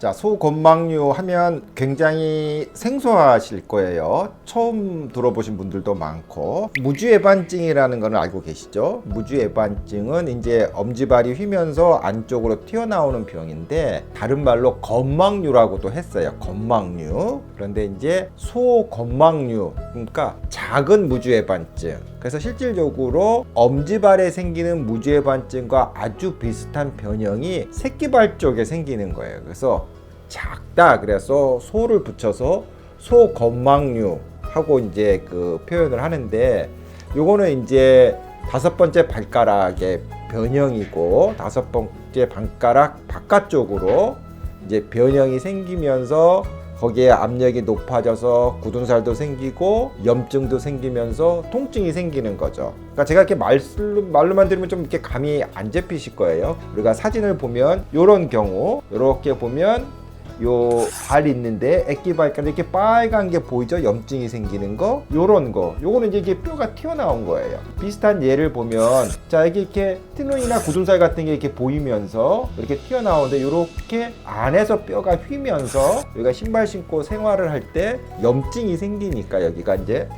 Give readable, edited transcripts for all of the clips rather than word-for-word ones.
자, 소건망류 하면 굉장히 생소하실 거예요. 처음 들어보신 분들도 많고. 무주예반증이라는 거는 알고 계시죠? 무주예반증은 이제 엄지발이 휘면서 안쪽으로 튀어나오는 병인데 다른 말로 건망류라고도 했어요. 건망류. 그런데 이제 소건망류, 그러니까 작은 무주예반증. 그래서 실질적으로 엄지발에 생기는 무주예반증과 아주 비슷한 변형이 새끼발 쪽에 생기는 거예요. 그래서 작다 그래서 소를 붙여서 소건망류 하고 이제 그 표현을 하는데, 요거는 이제 5번째 발가락의 변형이고 5번째 발가락 바깥쪽으로 이제 변형이 생기면서 거기에 압력이 높아져서 굳은살도 생기고 염증도 생기면서 통증이 생기는 거죠. 그러니까 제가 이렇게 말로만 들으면 좀 이렇게 감이 안 잡히실 거예요. 우리가 사진을 보면 이런 경우, 이렇게 보면 요 발 있는데 애기발가락 이렇게 빨간 게 보이죠? 염증이 생기는 거, 요런 거, 요거는 이제 이게 뼈가 튀어나온 거예요. 비슷한 예를 보면, 자, 이게 티눈이나 굳은살 같은 게 이렇게 보이면서 이렇게 튀어나오는데, 요렇게 안에서 뼈가 휘면서 우리가 신발 신고 생활을 할 때 염증이 생기니까 여기가 이제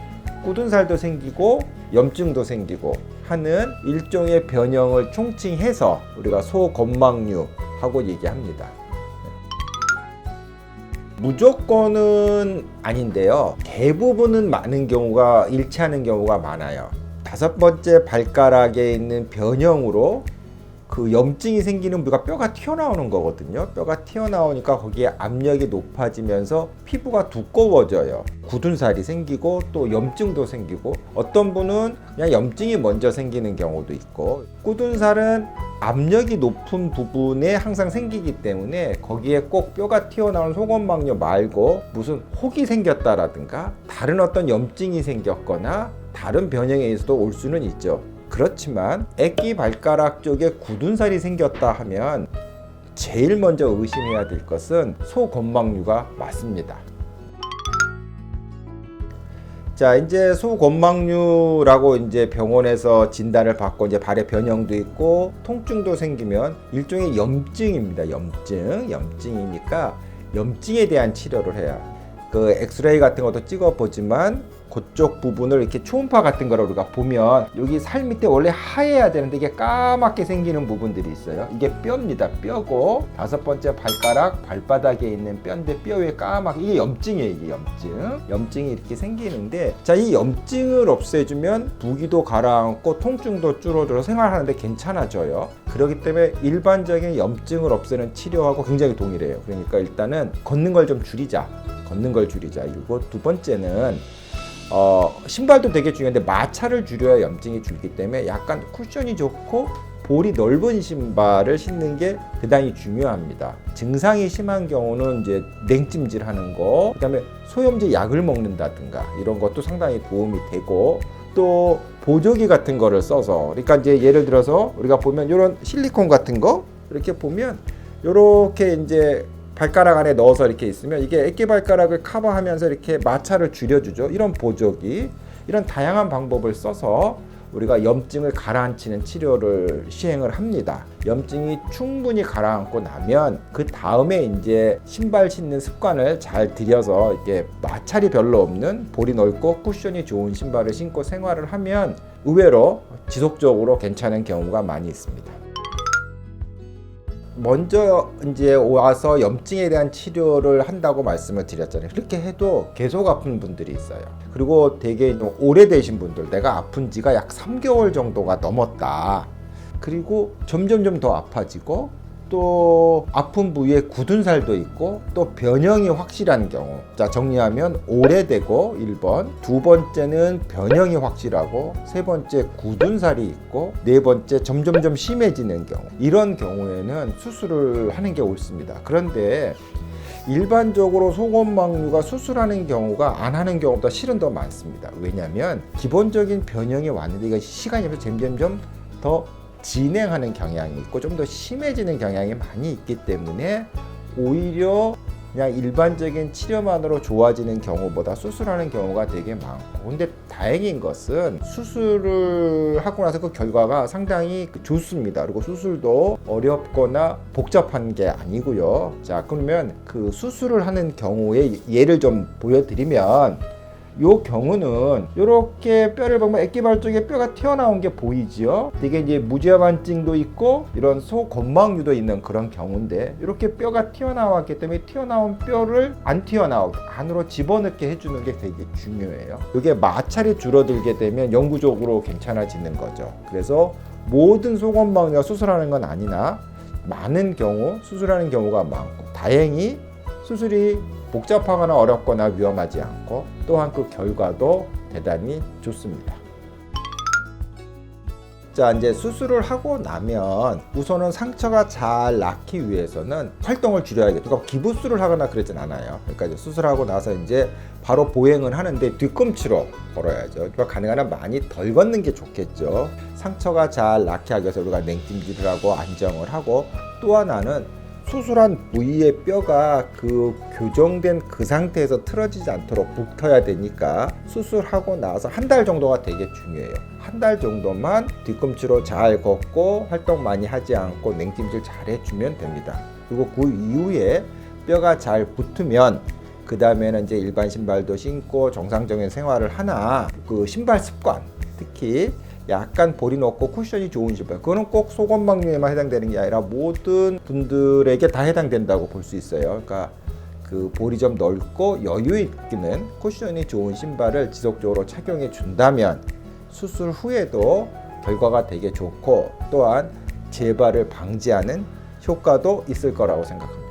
굳은살도 생기고 염증도 생기고 하는 일종의 변형을 총칭해서 우리가 소건망류 하고 얘기합니다. 무조건은 아닌데요. 대부분은 많은 경우가 일치하는 경우가 많아요. 5번째 발가락에 있는 변형으로 그 염증이 생기는 부위가 뼈가 튀어나오는 거거든요. 뼈가 튀어나오니까 거기에 압력이 높아지면서 피부가 두꺼워져요. 굳은살이 생기고 또 염증도 생기고, 어떤 분은 그냥 염증이 먼저 생기는 경우도 있고, 굳은살은 압력이 높은 부분에 항상 생기기 때문에 거기에 꼭 뼈가 튀어나온 소건망류 말고 무슨 혹이 생겼다라든가 다른 어떤 염증이 생겼거나 다른 변형에 의해서도 올 수는 있죠. 그렇지만 애기 발가락 쪽에 굳은살이 생겼다 하면 제일 먼저 의심해야 될 것은 소건망류가 맞습니다. 자, 이제 소건망류라고 이제 병원에서 진단을 받고 이제 발에 변형도 있고 통증도 생기면 일종의 염증입니다. 염증이니까 염증에 대한 치료를 해요. 그 엑스레이 같은 것도 찍어 보지만 그쪽 부분을 이렇게 초음파 같은 거를 우리가 보면 여기 살 밑에 원래 하얘야 되는데 이게 까맣게 생기는 부분들이 있어요. 이게 뼈입니다. 뼈고 5번째 발가락 발바닥에 있는 뼈인데 뼈 위에 까맣게, 이게 염증이에요. 이게 염증이 이렇게 생기는데, 자, 이 염증을 없애주면 부기도 가라앉고 통증도 줄어들어 생활하는데 괜찮아져요. 그렇기 때문에 일반적인 염증을 없애는 치료하고 굉장히 동일해요. 그러니까 일단은 걷는 걸 좀 줄이자. 그리고 두 번째는 신발도 되게 중요한데 마찰을 줄여야 염증이 줄기 때문에 약간 쿠션이 좋고 볼이 넓은 신발을 신는 게 대단히 중요합니다. 증상이 심한 경우는 이제 냉찜질하는 거, 그다음에 소염제 약을 먹는다든가 이런 것도 상당히 도움이 되고, 또 보조기 같은 거를 써서, 그러니까 이제 예를 들어서 우리가 보면 이런 실리콘 같은 거 이렇게 보면 이렇게 이제 발가락 안에 넣어서 이렇게 있으면 이게 애기 발가락을 커버하면서 이렇게 마찰을 줄여주죠. 이런 보조기, 이런 다양한 방법을 써서 우리가 염증을 가라앉히는 치료를 시행을 합니다. 염증이 충분히 가라앉고 나면 그 다음에 이제 신발 신는 습관을 잘 들여서 이렇게 마찰이 별로 없는 볼이 넓고 쿠션이 좋은 신발을 신고 생활을 하면 의외로 지속적으로 괜찮은 경우가 많이 있습니다. 먼저 이제 와서 염증에 대한 치료를 한다고 말씀을 드렸잖아요. 그렇게 해도 계속 아픈 분들이 있어요. 그리고 되게 오래되신 분들, 내가 아픈 지가 약 3개월 정도가 넘었다. 그리고 점점 더 아파지고 또 아픈 부위에 굳은살도 있고 또 변형이 확실한 경우. 자, 정리하면 오래되고 1번, 두 번째는 변형이 확실하고, 세 번째 굳은살이 있고, 네 번째 점점 심해지는 경우. 이런 경우에는 수술을 하는 게 옳습니다. 그런데 일반적으로 소건망류가 수술하는 경우가 안 하는 경우보다 실은 더 많습니다. 왜냐하면 기본적인 변형이 왔는데 이거 시간이 점점 더 진행하는 경향이 있고 좀 더 심해지는 경향이 많이 있기 때문에 오히려 그냥 일반적인 치료만으로 좋아지는 경우보다 수술하는 경우가 되게 많고, 근데 다행인 것은 수술을 하고 나서 그 결과가 상당히 좋습니다. 그리고 수술도 어렵거나 복잡한 게 아니고요. 자, 그러면 그 수술을 하는 경우에 예를 좀 보여드리면, 요 경우는 이렇게 뼈를 보면 액기발 쪽에 뼈가 튀어나온 게 보이죠. 되게 이제 무지화반증도 있고 이런 소건망류도 있는 그런 경우인데, 이렇게 뼈가 튀어나왔기 때문에 튀어나온 뼈를 안 튀어나오게 안으로 집어넣게 해주는 게 되게 중요해요. 이게 마찰이 줄어들게 되면 영구적으로 괜찮아지는 거죠. 그래서 모든 소건망류가 수술하는 건 아니나 많은 경우 수술하는 경우가 많고, 다행히 수술이 복잡하거나 어렵거나 위험하지 않고, 또한 그 결과도 대단히 좋습니다. 자, 이제 수술을 하고 나면 우선은 상처가 잘 낫기 위해서는 활동을 줄여야겠죠. 그러니까 기부스를 하거나 그러진 않아요. 그러니까 이제 수술하고 나서 이제 바로 보행을 하는데 뒤꿈치로 걸어야죠. 그러니까 가능한 한 많이 덜 걷는 게 좋겠죠. 상처가 잘 낫게 하기 위해서 우리가 냉찜질을 하고 안정을 하고, 또 하나는 수술한 부위의 뼈가 그 교정된 그 상태에서 틀어지지 않도록 붙어야 되니까 수술하고 나서 한 달 정도가 되게 중요해요. 한 달 정도만 뒤꿈치로 잘 걷고 활동 많이 하지 않고 냉찜질 잘 해주면 됩니다. 그리고 그 이후에 뼈가 잘 붙으면 그 다음에는 이제 일반 신발도 신고 정상적인 생활을 하나, 그 신발 습관, 특히 약간 볼이 높고 쿠션이 좋은 신발, 그거는 꼭 소건망류에만 해당되는 게 아니라 모든 분들에게 다 해당된다고 볼 수 있어요. 그러니까 그 볼이 좀 넓고 여유 있는 쿠션이 좋은 신발을 지속적으로 착용해 준다면 수술 후에도 결과가 되게 좋고, 또한 재발을 방지하는 효과도 있을 거라고 생각합니다.